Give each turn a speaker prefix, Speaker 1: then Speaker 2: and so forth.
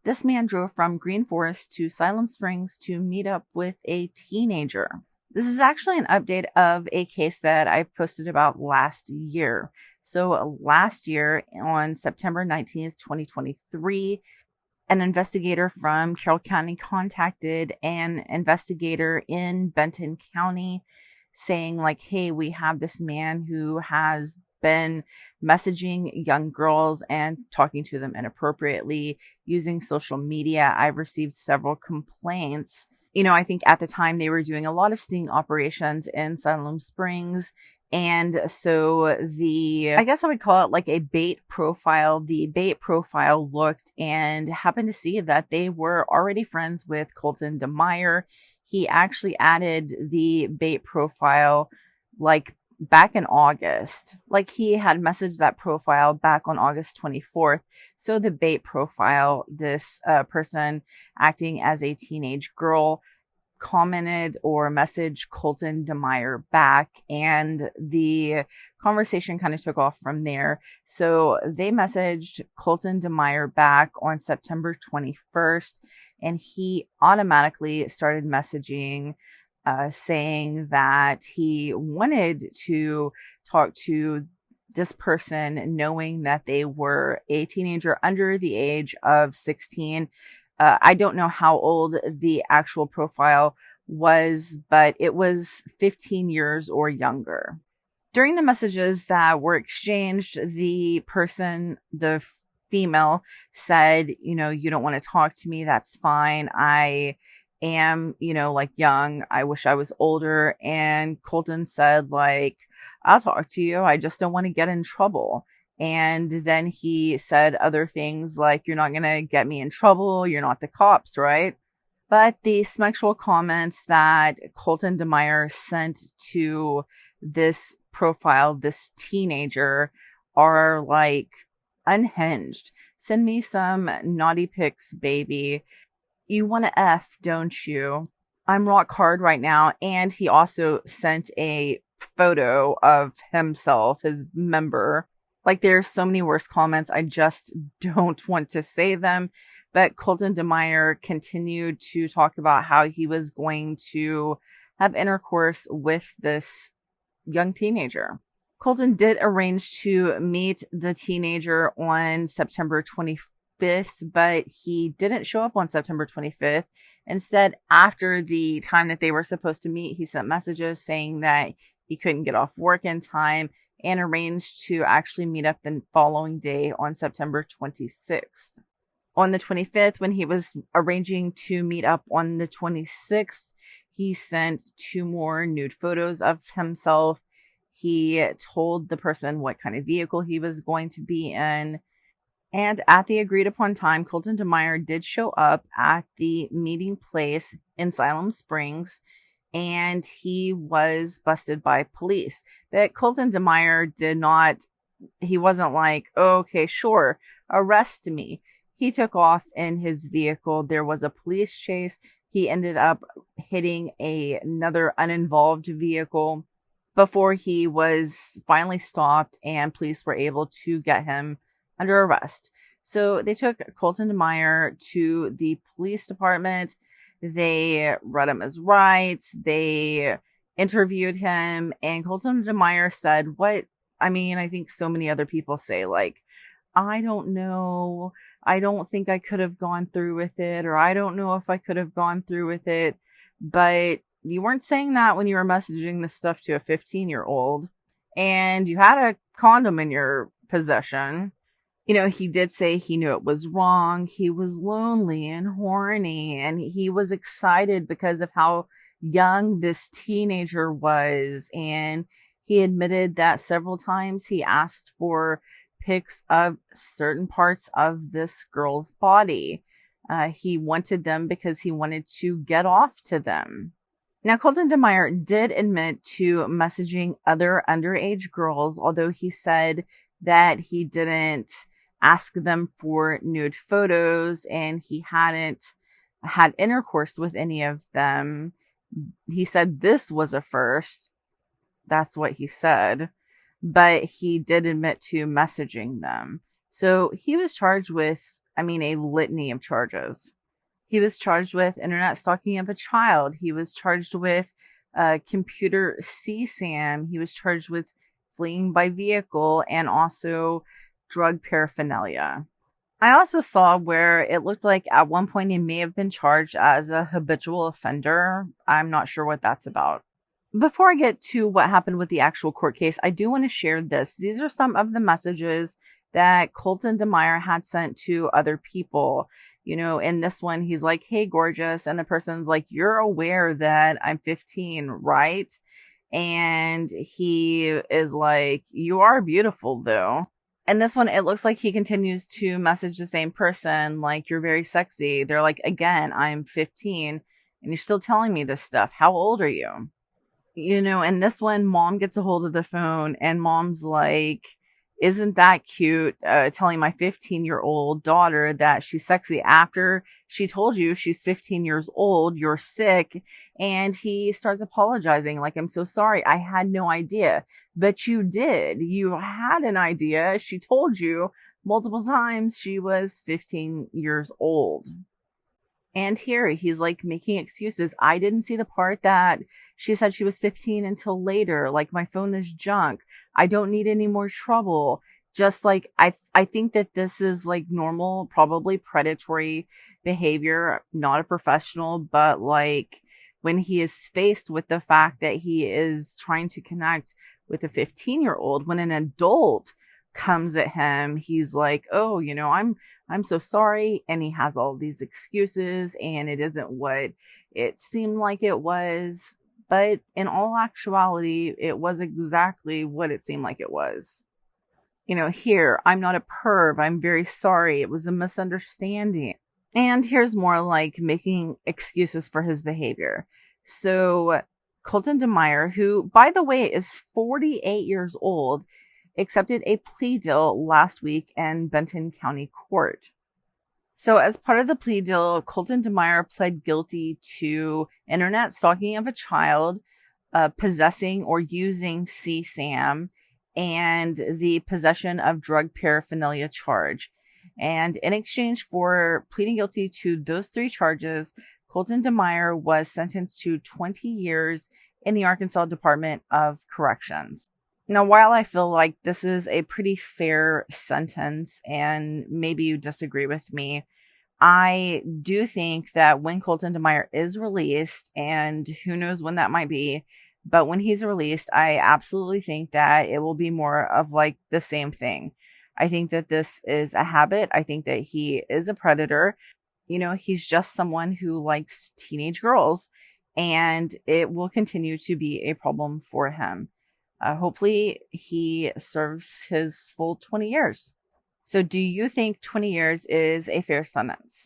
Speaker 1: This man drove from Green Forest to Siloam Springs to meet up with a teenager. This is actually an update of a case that I posted about last year. So, last year on September 19th, 2023, an investigator from Carroll County contacted an investigator in Benton County saying, like, hey, we have this man who has been messaging young girls and talking to them inappropriately using social media. I've received several complaints. I think at the time they were doing a lot of sting operations in Siloam Springs. And so I guess I would call it like a bait profile. The bait profile looked and happened to see that they were already friends with Colton DeMeyer. He actually added the bait profile like back in August. Like he had messaged that profile back on August 24th. So the bait profile, this person acting as a teenage girl, commented or messaged Colton DeMeyer back, and the conversation kind of took off from there. So they messaged Colton DeMeyer back on September 21st, and he automatically started messaging saying that he wanted to talk to this person, knowing that they were a teenager under the age of 16. I don't know how old the actual profile was, but it was 15 years or younger. During the messages that were exchanged, the female said, you don't want to talk to me. That's fine. I am, like young. I wish I was older. And Colton said, like, I'll talk to you. I just don't want to get in trouble. And then he said other things like, you're not going to get me in trouble. You're not the cops, right? But the sexual comments that Colton DeMeyer sent to this profile, this teenager, are like unhinged. Send me some naughty pics, baby. You want to F, don't you? I'm rock hard right now. And he also sent a photo of himself, his member. Like, there's so many worse comments. I just don't want to say them. But Colton DeMeyer continued to talk about how he was going to have intercourse with this young teenager. Colton did arrange to meet the teenager on September 25th, but he didn't show up on September 25th. Instead, after the time that they were supposed to meet, he sent messages saying that he couldn't get off work in time and arranged to actually meet up the following day on September 26th. On the 25th, when he was arranging to meet up on the 26th, he sent 2 more nude photos of himself. He told the person what kind of vehicle he was going to be in. And at the agreed upon time, Colton DeMeyer did show up at the meeting place in Siloam Springs, and he was busted by police. But Colton DeMeyer he wasn't like, oh, okay, sure, arrest me. He took off in his vehicle. There was a police chase. He ended up hitting another uninvolved vehicle before he was finally stopped, and police were able to get him under arrest. So they took Colton DeMeyer to the police department. They read him his rights. They interviewed him, and Colton DeMeyer said, I think so many other people say, like, I don't know. I don't think I could have gone through with it, or I don't know if I could have gone through with it. But you weren't saying that when you were messaging this stuff to a 15-year-old, and you had a condom in your possession. He did say he knew it was wrong. He was lonely and horny, and he was excited because of how young this teenager was. And he admitted that several times he asked for pics of certain parts of this girl's body. He wanted them because he wanted to get off to them. Now, Colton DeMeyer did admit to messaging other underage girls, although he said that he didn't ask them for nude photos and he hadn't had intercourse with any of them. He said this was a first. That's what he said. But he did admit to messaging them. So he was charged with a litany of charges. He was charged with internet stalking of a child. He was charged with computer CSAM. He was charged with fleeing by vehicle and also drug paraphernalia. I also saw where it looked like at one point he may have been charged as a habitual offender. I'm not sure what that's about. Before I get to what happened with the actual court case, I do want to share this. These are some of the messages that Colton DeMeyer had sent to other people. In this one, he's like, "Hey, gorgeous." And the person's like, "You're aware that I'm 15, right?" And he is like, "You are beautiful, though." And this one, it looks like he continues to message the same person, like, "You're very sexy." They're like, "Again, I'm 15, and you're still telling me this stuff. How old are you?" And this one, mom gets a hold of the phone and mom's like, "Isn't that cute?" Telling my 15-year-old daughter that she's sexy after she told you she's 15 years old, you're sick. And he starts apologizing, like, "I'm so sorry. I had no idea." But you did. You had an idea. She told you multiple times she was 15 years old. And here he's like making excuses. "I didn't see the part that she said she was 15 until later. Like, my phone is junk. I don't need any more trouble." Just like, I think that this is like normal, probably predatory behavior, not a professional, but like when he is faced with the fact that he is trying to connect with a 15-year-old, when an adult comes at him, he's like, "Oh, I'm so sorry." And he has all these excuses, and it isn't what it seemed like it was. But in all actuality, it was exactly what it seemed like it was. Here, "I'm not a perv. I'm very sorry. It was a misunderstanding." And here's more like making excuses for his behavior. So, Colton DeMeyer, who, by the way, is 48 years old, accepted a plea deal last week in Benton County Court. So, as part of the plea deal, Colton DeMeyer pled guilty to internet stalking of a child, possessing or using CSAM, and the possession of drug paraphernalia charge. And in exchange for pleading guilty to those three charges, Colton DeMeyer was sentenced to 20 years in the Arkansas Department of Corrections. Now, while I feel like this is a pretty fair sentence, and maybe you disagree with me, I do think that when Colton DeMeyer is released, and who knows when that might be, but when he's released, I absolutely think that it will be more of like the same thing. I think that this is a habit. I think that he is a predator. He's just someone who likes teenage girls, and it will continue to be a problem for him. Hopefully, he serves his full 20 years. So, do you think 20 years is a fair sentence?